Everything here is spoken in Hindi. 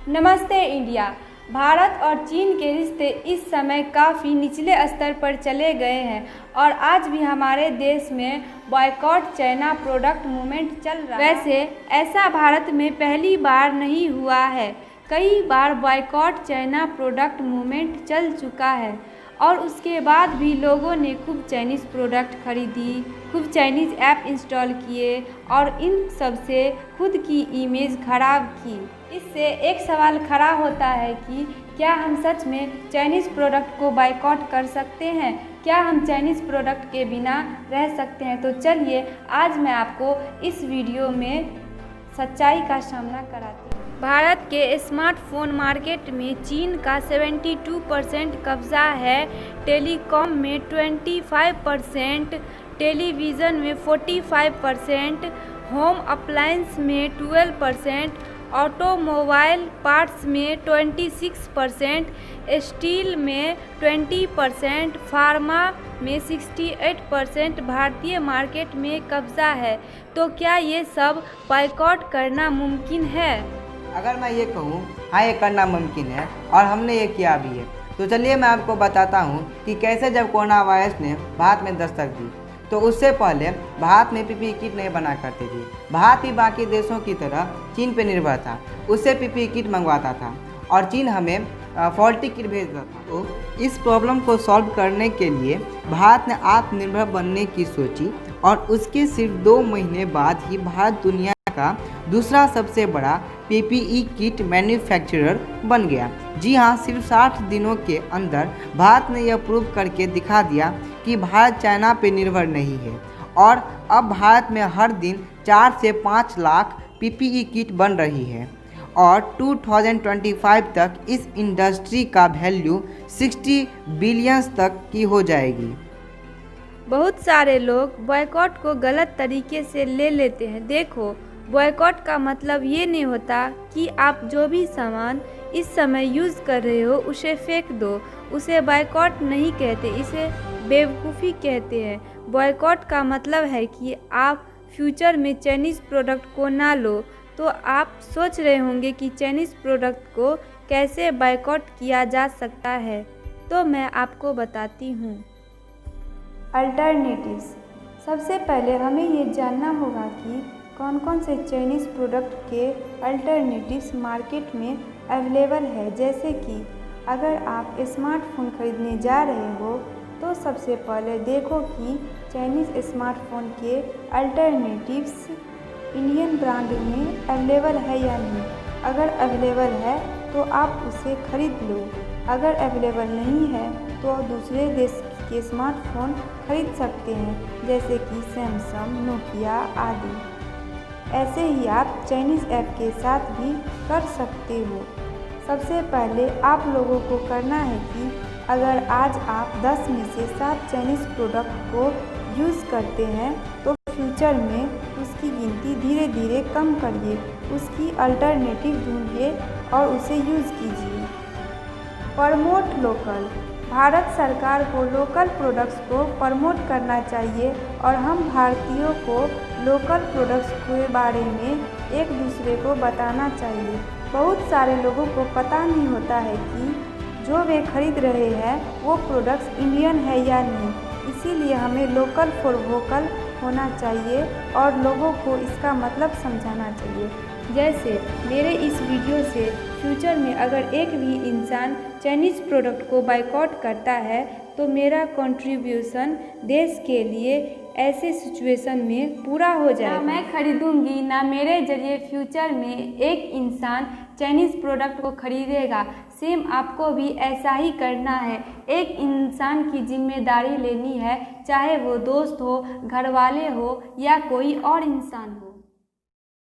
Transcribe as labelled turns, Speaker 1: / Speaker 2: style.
Speaker 1: नमस्ते इंडिया। भारत और चीन के रिश्ते इस समय काफ़ी निचले स्तर पर चले गए हैं और आज भी हमारे देश में बॉयकॉट चाइना प्रोडक्ट मूवमेंट चल रहा है। वैसे ऐसा भारत में पहली बार नहीं हुआ है, कई बार बॉयकॉट चाइना प्रोडक्ट मूवमेंट चल चुका है और उसके बाद भी लोगों ने खूब चाइनीज़ प्रोडक्ट खरीदी, खूब चाइनीज़ ऐप इंस्टॉल किए और इन सब से खुद की इमेज खराब की। इससे एक सवाल खड़ा होता है कि क्या हम सच में चाइनीज़ प्रोडक्ट को बायकॉट कर सकते हैं? क्या हम चाइनीज़ प्रोडक्ट के बिना रह सकते हैं? तो चलिए आज मैं आपको इस वीडियो में सच्चाई का सामना कराती हूँ। भारत के स्मार्टफोन मार्केट में चीन का 72% कब्जा है, टेलीकॉम में 25%, टेलीविज़न में 45%, होम अप्लायंस में 12%, ऑटोमोबाइल पार्ट्स में 26%, स्टील में 20%, फार्मा में 68% भारतीय मार्केट में कब्जा है। तो क्या ये सब बायकॉट करना मुमकिन है?
Speaker 2: अगर मैं ये कहूँ हाँ ये करना मुमकिन है और हमने ये किया भी है, तो चलिए मैं आपको बताता हूँ कि कैसे। जब कोरोना वायरस ने भारत में दस्तक दी तो उससे पहले भारत में पीपीई किट नहीं बना करती थी। भारत भी बाकी देशों की तरह चीन पर निर्भर था, उससे पीपीई किट मंगवाता था और चीन हमें फॉल्टी किट भेजता था। तो इस प्रॉब्लम को सॉल्व करने के लिए भारत ने आत्मनिर्भर बनने की सोची और उसके सिर्फ 2 महीने बाद ही भारत दुनिया का दूसरा सबसे बड़ा पीपीई किट मैन्युफैक्चरर बन गया। जी हाँ, सिर्फ 60 दिनों के अंदर भारत ने यह प्रूव करके दिखा दिया कि भारत चाइना पे निर्भर नहीं है और अब भारत में हर दिन 4 से 5 लाख पीपीई किट बन रही है और 2025 तक इस इंडस्ट्री का वैल्यू 60 बिलियन तक की हो जाएगी।
Speaker 1: बहुत सारे लोग बॉयकॉट को गलत तरीके से ले लेते हैं। देखो, बॉयकॉट का मतलब ये नहीं होता कि आप जो भी सामान इस समय यूज़ कर रहे हो उसे फेंक दो। उसे बॉयकॉट नहीं कहते, इसे बेवकूफ़ी कहते हैं। बॉयकॉट का मतलब है कि आप फ्यूचर में चाइनीज़ प्रोडक्ट को ना लो। तो आप सोच रहे होंगे कि चाइनीज़ प्रोडक्ट को कैसे बॉयकॉट किया जा सकता है, तो मैं आपको बताती हूँ। अल्टरनेटिव्स। सबसे पहले हमें ये जानना होगा कि कौन कौन से चाइनीज़ प्रोडक्ट के अल्टरनेटिव्स मार्केट में अवेलेबल है। जैसे कि अगर आप स्मार्टफोन खरीदने जा रहे हो तो सबसे पहले देखो कि चाइनीज़ स्मार्टफोन के अल्टरनेटिव्स इंडियन ब्रांड में अवेलेबल है या नहीं। अगर अवेलेबल है तो आप उसे खरीद लो, अगर अवेलेबल नहीं है तो दूसरे देश के स्मार्टफोन खरीद सकते हैं, जैसे कि सैमसंग, नोकिया आदि। ऐसे ही आप चाइनीज़ ऐप के साथ भी कर सकते हो। सबसे पहले आप लोगों को करना है कि अगर आज आप 10 में से 7 चाइनीज़ प्रोडक्ट को यूज़ करते हैं तो फ्यूचर में उसकी गिनती धीरे धीरे कम करिए, उसकी अल्टरनेटिव ढूंढिए और उसे यूज़ कीजिए। Promote local. भारत सरकार को लोकल प्रोडक्ट्स को प्रमोट करना चाहिए और हम भारतीयों को लोकल प्रोडक्ट्स के बारे में एक दूसरे को बताना चाहिए। बहुत सारे लोगों को पता नहीं होता है कि जो वे खरीद रहे हैं वो प्रोडक्ट्स इंडियन है या नहीं। इसीलिए हमें लोकल फॉर वोकल होना चाहिए और लोगों को इसका मतलब समझाना चाहिए। जैसे मेरे इस वीडियो से फ्यूचर में अगर एक भी इंसान चाइनीज़ प्रोडक्ट को बायकॉट करता है तो मेरा कंट्रीब्यूशन देश के लिए ऐसे सिचुएशन में पूरा हो जाएगा। ना मैं खरीदूंगी, ना मेरे जरिए फ्यूचर में एक इंसान चाइनीज़ प्रोडक्ट को खरीदेगा। सेम आपको भी ऐसा ही करना है। एक इंसान की जिम्मेदारी लेनी है, चाहे वो दोस्त हो, घर वाले हो या कोई और इंसान हो।